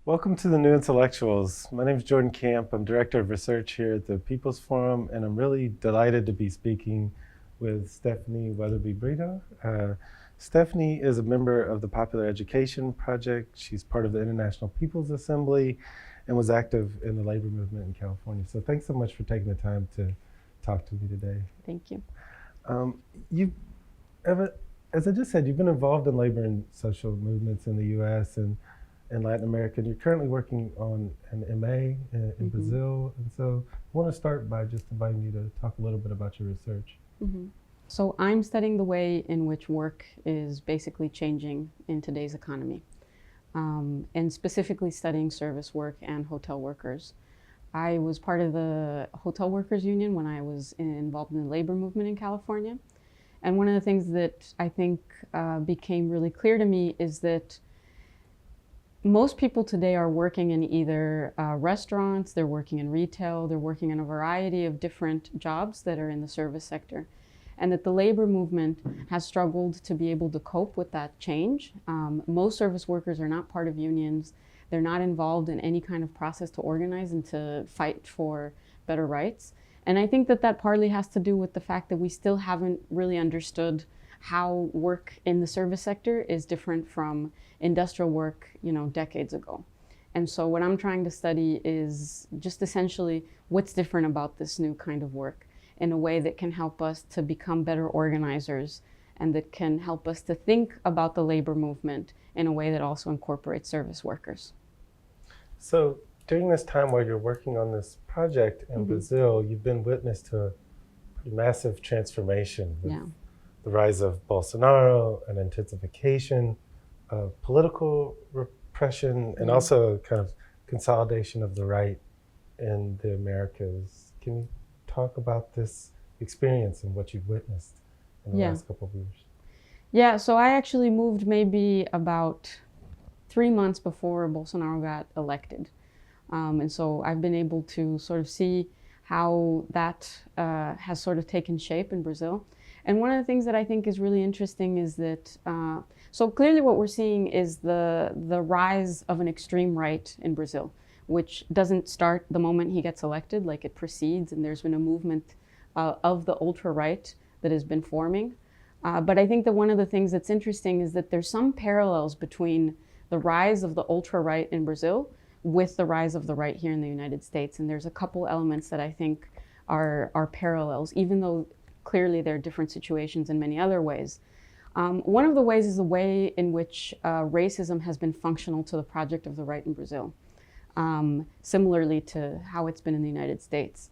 Welcome to the New Intellectuals. My name is Jordan Camp. I'm Director of Research here at the People's Forum, and I'm really delighted to be speaking with Stephanie Weatherby Brito. Stephanie is a member of the Popular Education Project. She's part of the International People's Assembly and was active in the labor movement in California. So thanks so much for taking the time to talk to me today. Thank you. As I just said, you've been involved in labor and social movements in the U.S. and Latin America, and you're currently working on an MA in Brazil. And so I want to start by just inviting you to talk a little bit about your research. So I'm studying the way in which work is basically changing in today's economy, and specifically studying service work and hotel workers. I was part of the Hotel Workers Union when I was involved in the labor movement in California. And one of the things that I think became really clear to me is that most people today are working in either restaurants, they're working in retail, they're working in a variety of different jobs that are in the service sector. And that the labor movement has struggled to be able to cope with that change. Most service workers are not part of unions. They're not involved in any kind of process to organize and to fight for better rights. And I think that that partly has to do with the fact that we still haven't really understood how work in the service sector is different from industrial work, decades ago. And so what I'm trying to study is just essentially what's different about this new kind of work in a way that can help us to become better organizers and that can help us to think about the labor movement in a way that also incorporates service workers. So during this time while you're working on this project in Brazil, you've been witness to a pretty massive transformation with the rise of Bolsonaro, an intensification of political repression, and also kind of consolidation of the right in the Americas. Can you talk about this experience and what you've witnessed in the last couple of years? Yeah, so I actually moved maybe about 3 months before Bolsonaro got elected. And so I've been able to sort of see how that has sort of taken shape in Brazil. And one of the things that I think is really interesting is that, so clearly what we're seeing is the rise of an extreme right in Brazil, which doesn't start the moment he gets elected, like it precedes, and there's been a movement of the ultra-right that has been forming. But I think that one of the things that's interesting is that there's some parallels between the rise of the ultra-right in Brazil with the rise of the right here in the United States. And there's a couple elements that I think are parallels, even though clearly there are different situations in many other ways. One of the ways is the way in which racism has been functional to the project of the right in Brazil, similarly to how it's been in the United States.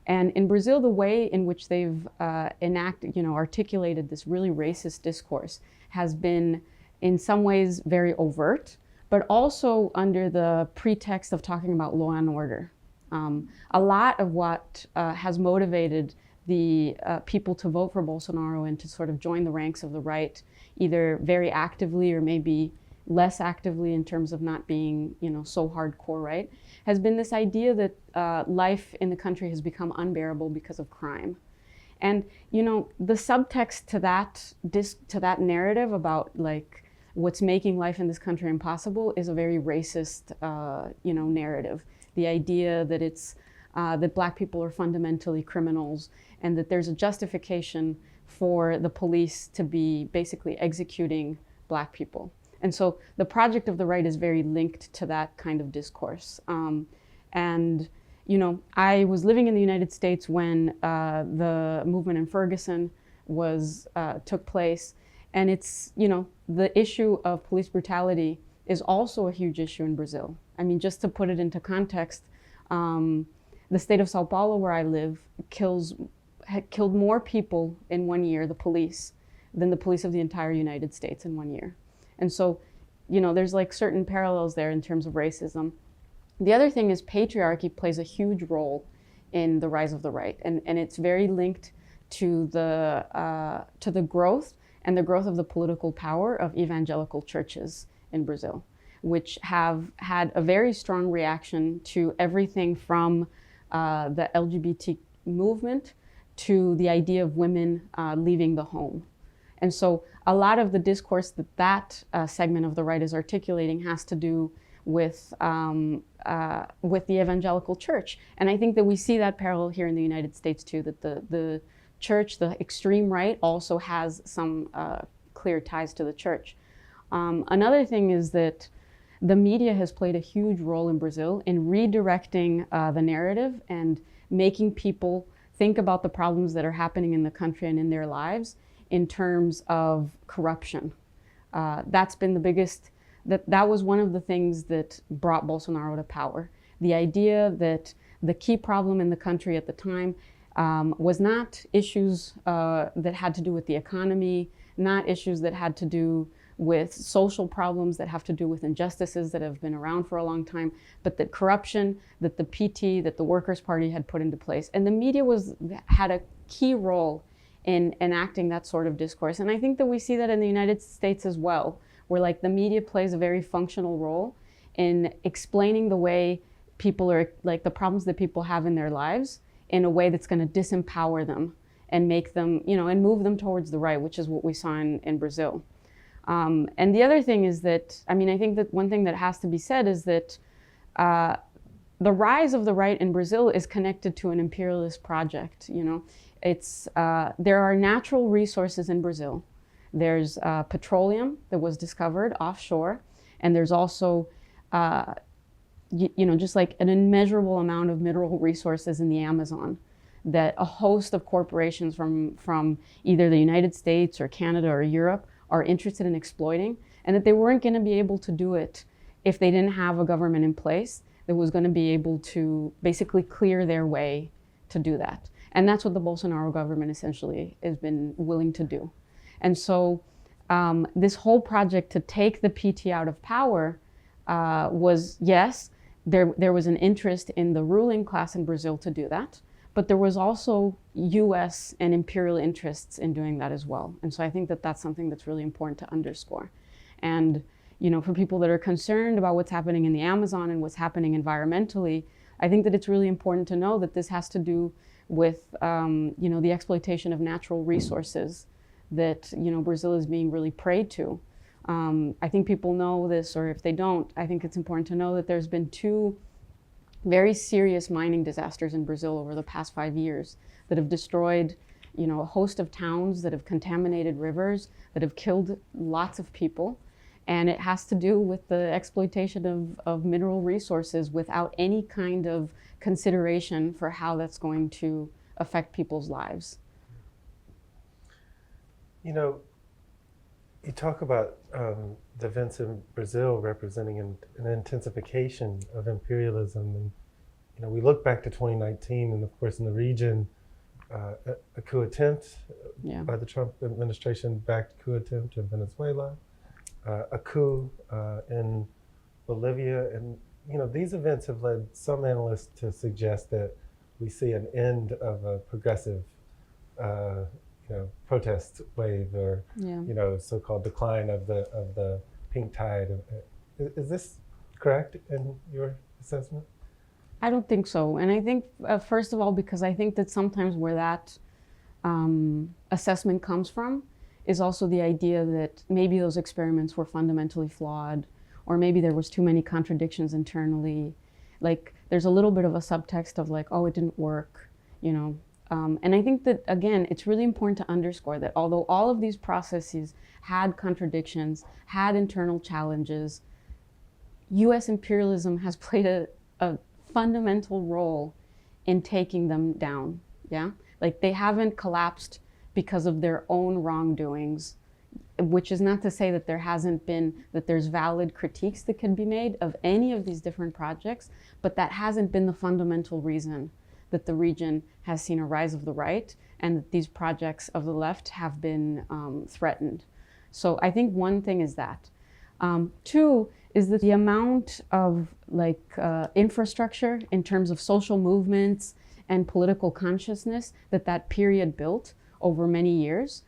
And in Brazil, the way in which they've articulated this really racist discourse has been in some ways very overt, but also under the pretext of talking about law and order. A lot of what has motivated the people to vote for Bolsonaro and to sort of join the ranks of the right, either very actively or maybe less actively in terms of not being, so hardcore right, has been this idea that life in the country has become unbearable because of crime. And, the subtext to that narrative about like what's making life in this country impossible is a very racist, narrative. The idea that it's that Black people are fundamentally criminals and that there's a justification for the police to be basically executing Black people. And so the project of the right is very linked to that kind of discourse. And, I was living in the United States when the movement in Ferguson took place. And it's, the issue of police brutality is also a huge issue in Brazil. I mean, just to put it into context, the state of Sao Paulo, where I live, had killed more people in 1 year, the police, than the police of the entire United States in 1 year. And so, there's like certain parallels there in terms of racism. The other thing is patriarchy plays a huge role in the rise of the right. And it's very linked to the growth and the growth of the political power of evangelical churches in Brazil, which have had a very strong reaction to everything from the LGBT movement to the idea of women leaving the home. And so a lot of the discourse that segment of the right is articulating has to do with the evangelical church. And I think that we see that parallel here in the United States too, that the church, the extreme right, also has some clear ties to the church. Another thing is that the media has played a huge role in Brazil in redirecting the narrative and making people think about the problems that are happening in the country and in their lives in terms of corruption. That's been the biggest, that was one of the things that brought Bolsonaro to power. The idea that the key problem in the country at the time was not issues that had to do with the economy, not issues that had to do with social problems that have to do with injustices that have been around for a long time, but that corruption, that the PT, that the Workers' Party had put into place. And the media had a key role in enacting that sort of discourse. And I think that we see that in the United States as well, where like the media plays a very functional role in explaining the way people are, like the problems that people have in their lives in a way that's going to disempower them and make them, you know, and move them towards the right, which is what we saw in Brazil. And the other thing is that, I mean, I think that one thing that has to be said is that the rise of the right in Brazil is connected to an imperialist project. You know, there are natural resources in Brazil. There's petroleum that was discovered offshore, and there's also, you know, just like an immeasurable amount of mineral resources in the Amazon that a host of corporations from either the United States or Canada or Europe are interested in exploiting, and that they weren't going to be able to do it if they didn't have a government in place that was going to be able to basically clear their way to do that. And that's what the Bolsonaro government essentially has been willing to do. And so this whole project to take the PT out of power was, yes, there was an interest in the ruling class in Brazil to do that, but there was also US and imperial interests in doing that as well. And so I think that that's something that's really important to underscore. And, you know, for people that are concerned about what's happening in the Amazon and what's happening environmentally, I think that it's really important to know that this has to do with, you know, the exploitation of natural resources that, you know, Brazil is being really preyed to. I think people know this, or if they don't, I think it's important to know that there's been 2 very serious mining disasters in Brazil over the past 5 years that have destroyed, you know, a host of towns, that have contaminated rivers, that have killed lots of people. And it has to do with the exploitation of mineral resources without any kind of consideration for how that's going to affect people's lives. You know, you talk about the events in Brazil representing an intensification of imperialism, and you know, we look back to 2019, and of course in the region, a coup attempt by the Trump administration, backed coup attempt in Venezuela, a coup in Bolivia, and you know, these events have led some analysts to suggest that we see an end of a progressive you know, protest wave, or you know, so-called decline of the pink tide. Is this correct in your assessment? I don't think so. And I think, first of all, because I think that sometimes where that assessment comes from is also the idea that maybe those experiments were fundamentally flawed, or maybe there was too many contradictions internally. Like there's a little bit of a subtext of like, oh, it didn't work, you know. And I think that, again, it's really important to underscore that although all of these processes had contradictions, had internal challenges, US imperialism has played a fundamental role in taking them down, yeah? Like they haven't collapsed because of their own wrongdoings, which is not to say that there's valid critiques that can be made of any of these different projects, but that hasn't been the fundamental reason that the region has seen a rise of the right, and that these projects of the left have been threatened. So I think one thing is that. 2 is that the amount of like infrastructure in terms of social movements and political consciousness that period built over many years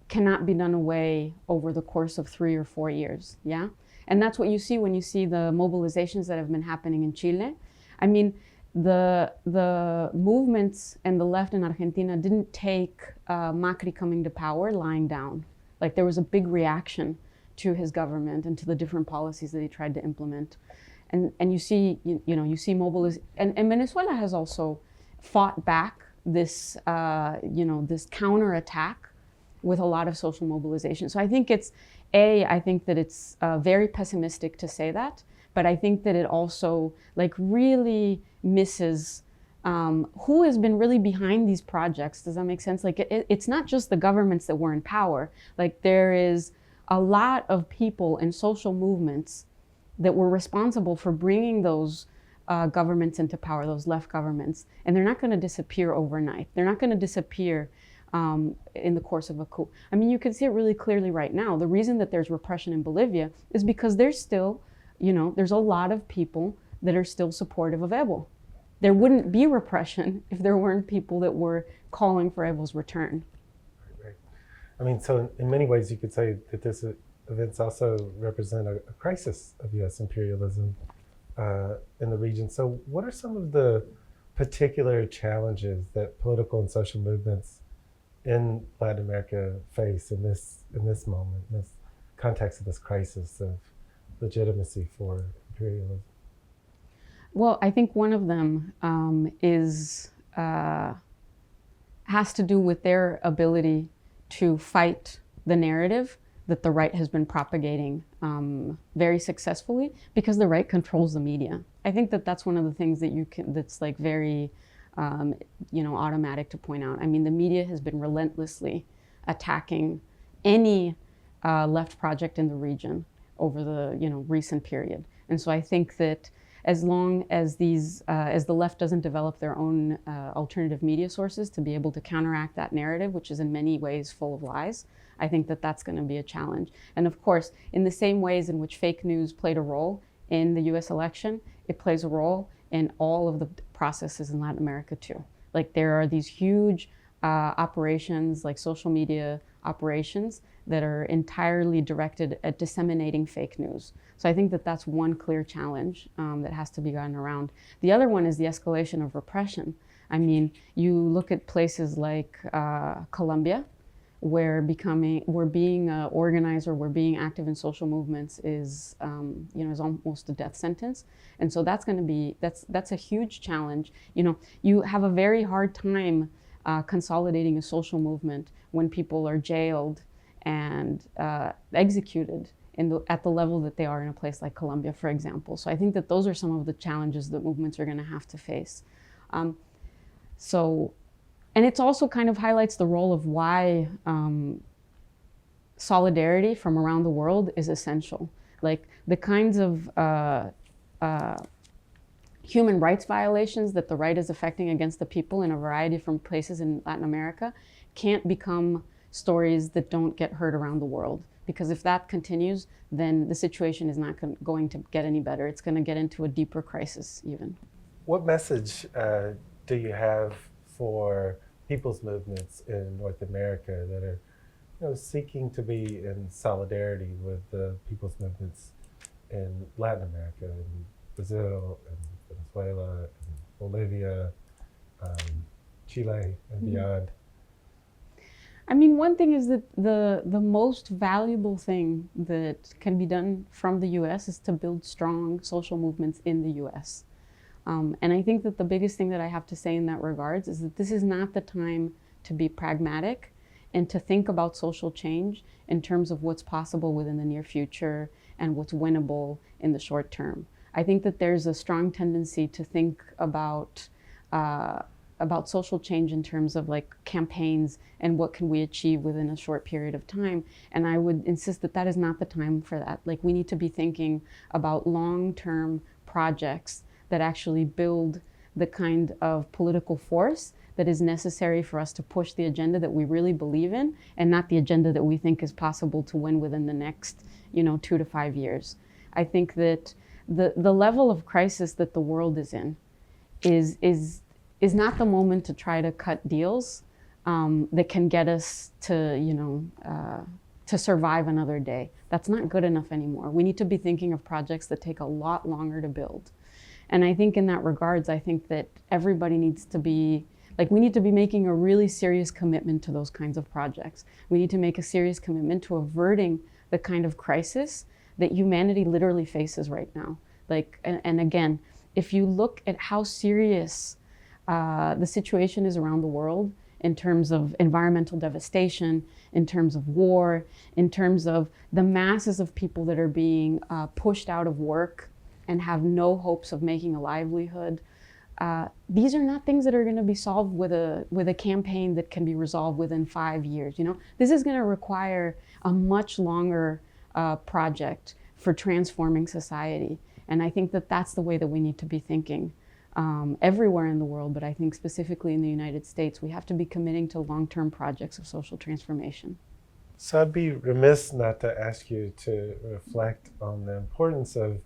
cannot be done away over the course of 3 or 4 years, yeah? And that's what you see when you see the mobilizations that have been happening in Chile. I mean, the movements and the left in Argentina didn't take Macri coming to power lying down. Like there was a big reaction to his government and to the different policies that he tried to implement. and you see, you see and Venezuela has also fought back this, this counterattack with a lot of social mobilization. So I think I think that it's very pessimistic to say that, but I think that it also like really misses who has been really behind these projects. Does that make sense? Like it's not just the governments that were in power. Like there is a lot of people and social movements that were responsible for bringing those governments into power, those left governments, and they're not going to disappear overnight. They're not going to disappear in the course of a coup. I mean, you can see it really clearly right now. The reason that there's repression in Bolivia is because there's still, there's a lot of people that are still supportive of Evo. There wouldn't be repression if there weren't people that were calling for Evo's return. Right. I mean, so in many ways, you could say that this events also represent a crisis of U.S. imperialism in the region. So what are some of the particular challenges that political and social movements in Latin America face in this moment, in this context of this crisis of legitimacy for imperialism? Well, I think one of them has to do with their ability to fight the narrative that the right has been propagating very successfully, because the right controls the media. I think that that's one of the things that's like very, automatic to point out. I mean, the media has been relentlessly attacking any left project in the region over the recent period. And so I think that as long as as the left doesn't develop their own alternative media sources to be able to counteract that narrative, which is in many ways full of lies, I think that that's going to be a challenge. And of course, in the same ways in which fake news played a role in the US election, it plays a role in all of the processes in Latin America too. Like there are these huge operations, like social media operations, that are entirely directed at disseminating fake news. So I think that that's one clear challenge that has to be gotten around. The other one is the escalation of repression. I mean, you look at places like Colombia, where being an organizer, where being active in social movements is almost a death sentence. And so that's a huge challenge. You have a very hard time consolidating a social movement when people are jailed and executed at the level that they are in a place like Colombia, for example. So I think that those are some of the challenges that movements are going to have to face. And it also kind of highlights the role of why solidarity from around the world is essential. Like the kinds of human rights violations that the right is affecting against the people in a variety of different places in Latin America can't become stories that don't get heard around the world. Because if that continues, then the situation is not going to get any better. It's going to get into a deeper crisis even. What message do you have for people's movements in North America that are seeking to be in solidarity with the people's movements in Latin America, in Brazil, and Venezuela, and Bolivia, Chile, and beyond? I mean, one thing is that the most valuable thing that can be done from the US is to build strong social movements in the US. And I think that the biggest thing that I have to say in that regards is that this is not the time to be pragmatic and to think about social change in terms of what's possible within the near future and what's winnable in the short term. I think that there's a strong tendency to think about social change in terms of like campaigns and what can we achieve within a short period of time. And I would insist that that is not the time for that. Like we need to be thinking about long-term projects that actually build the kind of political force that is necessary for us to push the agenda that we really believe in, and not the agenda that we think is possible to win within the next 2 to 5 years. I think that the level of crisis that the world is in is not the moment to try to cut deals that can get us to survive another day. That's not good enough anymore. We need to be thinking of projects that take a lot longer to build. And I think in that regards, I think that everybody needs to be, we need to be making a really serious commitment to those kinds of projects. We need to make a serious commitment to averting the kind of crisis that humanity literally faces right now. Like, and again, if you look at how serious the situation is around the world in terms of environmental devastation, in terms of war, in terms of the masses of people that are being pushed out of work and have no hopes of making a livelihood, these are not things that are going to be solved with a campaign that can be resolved within 5 years. You know, this is going to require a much longer project for transforming society. And I think that that's the way that we need to be thinking everywhere in the world, but I think specifically in the United States, we have to be committing to long-term projects of social transformation. So I'd be remiss not to ask you to reflect on the importance of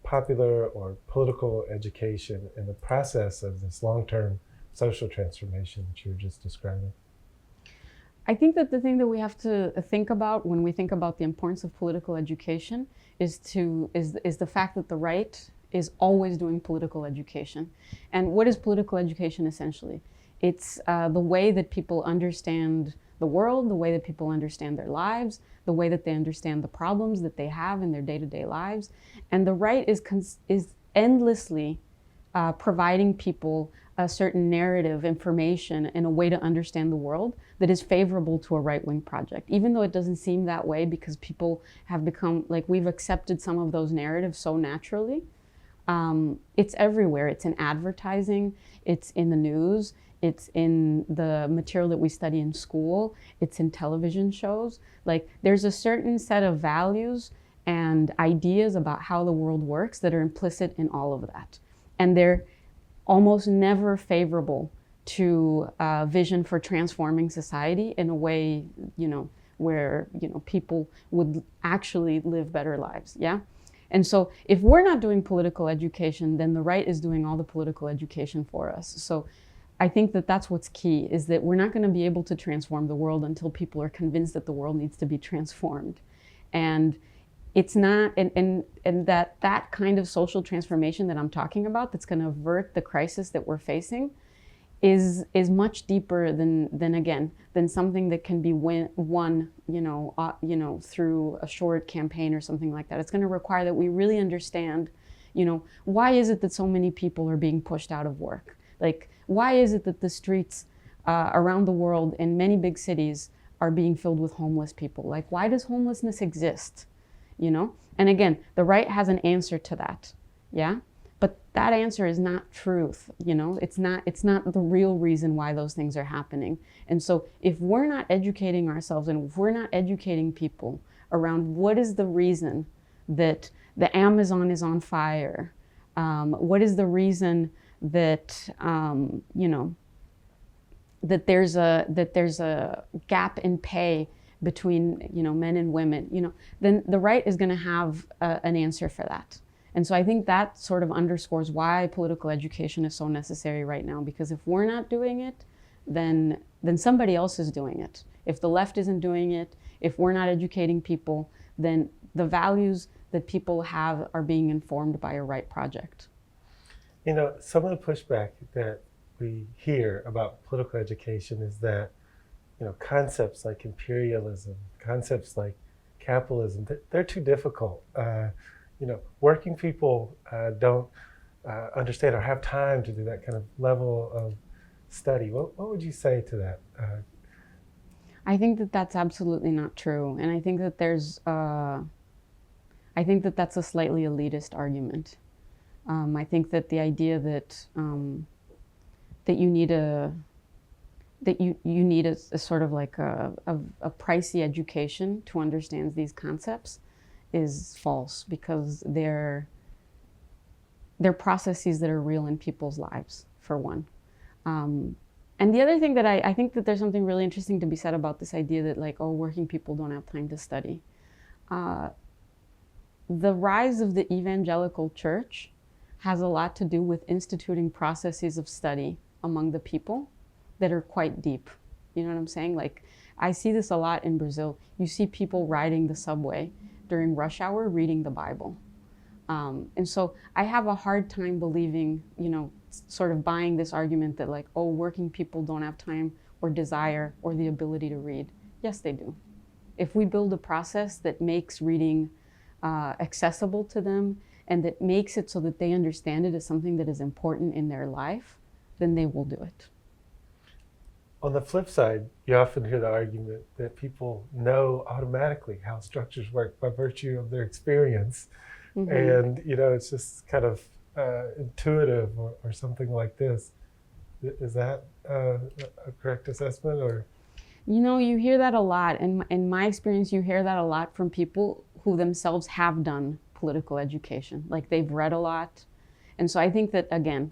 popular or political education in the process of this long-term social transformation that you were just describing. I think that the thing that we have to think about when we think about the importance of political education is the fact that the right is always doing political education. And what is political education essentially? It's the way that people understand the world, the way that people understand their lives, the way that they understand the problems that they have in their day-to-day lives. And the right is endlessly providing people a certain narrative, information, and a way to understand the world that is favorable to a right-wing project, even though it doesn't seem that way because people have become, like, we've accepted some of those narratives so naturally. It's everywhere. It's in advertising, it's in the news, it's in the material that we study in school, it's in television shows. Like, there's a certain set of values and ideas about how the world works that are implicit in all of that. And they're almost never favorable to a vision for transforming society in a way, you know, where, you know, people would actually live better lives, yeah? And so if we're not doing political education, then the right is doing all the political education for us. So I think that that's what's key, is that we're not going to be able to transform the world until people are convinced that the world needs to be transformed. And it's not, and that kind of social transformation that I'm talking about, that's going to avert the crisis that we're facing, is much deeper than something that can be won, through a short campaign or something like that. It's going to require that we really understand, you know, why is it that so many people are being pushed out of work? Like, why is it that the streets around the world in many big cities are being filled with homeless people? Like, why does homelessness exist? You know? And again, the right has an answer to that, yeah? But that answer is not truth, you know? It's not the real reason why those things are happening. And so if we're not educating ourselves and if we're not educating people around what is the reason that the Amazon is on fire, what is the reason that, that there's a gap in pay between, you know, men and women, you know, then the right is going to have an answer for that. And so I think that sort of underscores why political education is so necessary right now, because if we're not doing it, then somebody else is doing it. If the left isn't doing it, if we're not educating people, then the values that people have are being informed by a right project. You know, some of the pushback that we hear about political education is that, you know, concepts like imperialism, concepts like capitalism, they're too difficult. You know, working people don't understand or have time to do that kind of level of study. What would you say to that? I think that that's absolutely not true. And I think that that's a slightly elitist argument. I think that the idea that that you need a sort of like a pricey education to understand these concepts is false, because they're processes that are real in people's lives, for one. And the other thing that I think that there's something really interesting to be said about this idea that, like, oh, working people don't have time to study. The rise of the evangelical church has a lot to do with instituting processes of study among the people that are quite deep. You know what I'm saying? Like, I see this a lot in Brazil. You see people riding the subway during rush hour reading the Bible. And so I have a hard time believing, you know, sort of buying this argument that, like, oh, working people don't have time or desire or the ability to read. Yes, they do. If we build a process that makes reading accessible to them and that makes it so that they understand it as something that is important in their life, then they will do it. On the flip side, you often hear the argument that people know automatically how structures work by virtue of their experience. Mm-hmm. And, it's just kind of intuitive or something like this. Is that a correct assessment? Or? You hear that a lot. In my experience, you hear that a lot from people who themselves have done political education. Like, they've read a lot. And so I think that, again,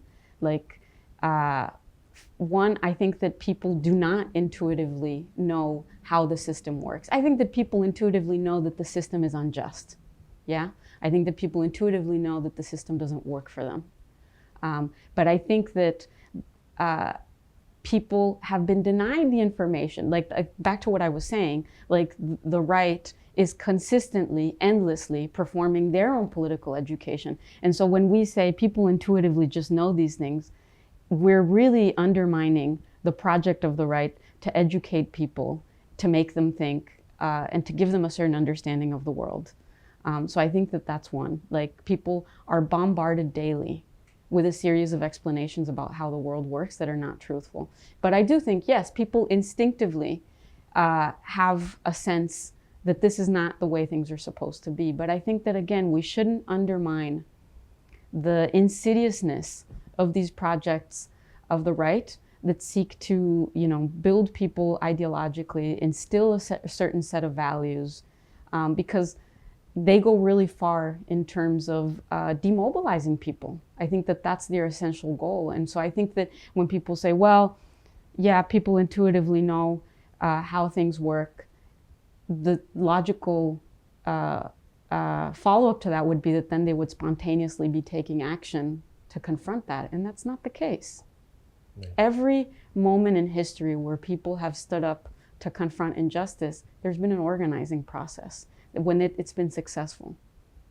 one, I think that people do not intuitively know how the system works. I think that people intuitively know that the system is unjust. Yeah? I think that people intuitively know that the system doesn't work for them. But I think that people have been denied the information. Back to what I was saying, the right is consistently, endlessly performing their own political education. And so when we say people intuitively just know these things, we're really undermining the project of the right to educate people, to make them think, and to give them a certain understanding of the world. So I think that that's one. People are bombarded daily with a series of explanations about how the world works that are not truthful. But I do think, yes, people instinctively have a sense that this is not the way things are supposed to be. But I think that, again, we shouldn't undermine the insidiousness of these projects of the right that seek to, build people ideologically, instill a certain set of values, because they go really far in terms of demobilizing people. I think that that's their essential goal. And so I think that when people say, well, yeah, people intuitively know how things work, the logical follow-up to that would be that then they would spontaneously be taking action to confront that, and that's not the case. Yeah. Every moment in history where people have stood up to confront injustice, there's been an organizing process. When it's been successful,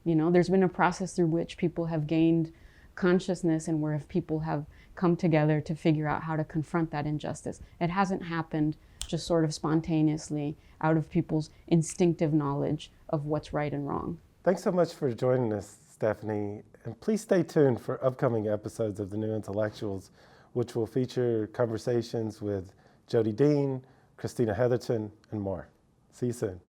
there's been a process through which people have gained consciousness and where people have come together to figure out how to confront that injustice. It hasn't happened just sort of spontaneously out of people's instinctive knowledge of what's right and wrong. Thanks so much for joining us, Stephanie. And please stay tuned for upcoming episodes of The New Intellectuals, which will feature conversations with Jody Dean, Christina Heatherton, and more. See you soon.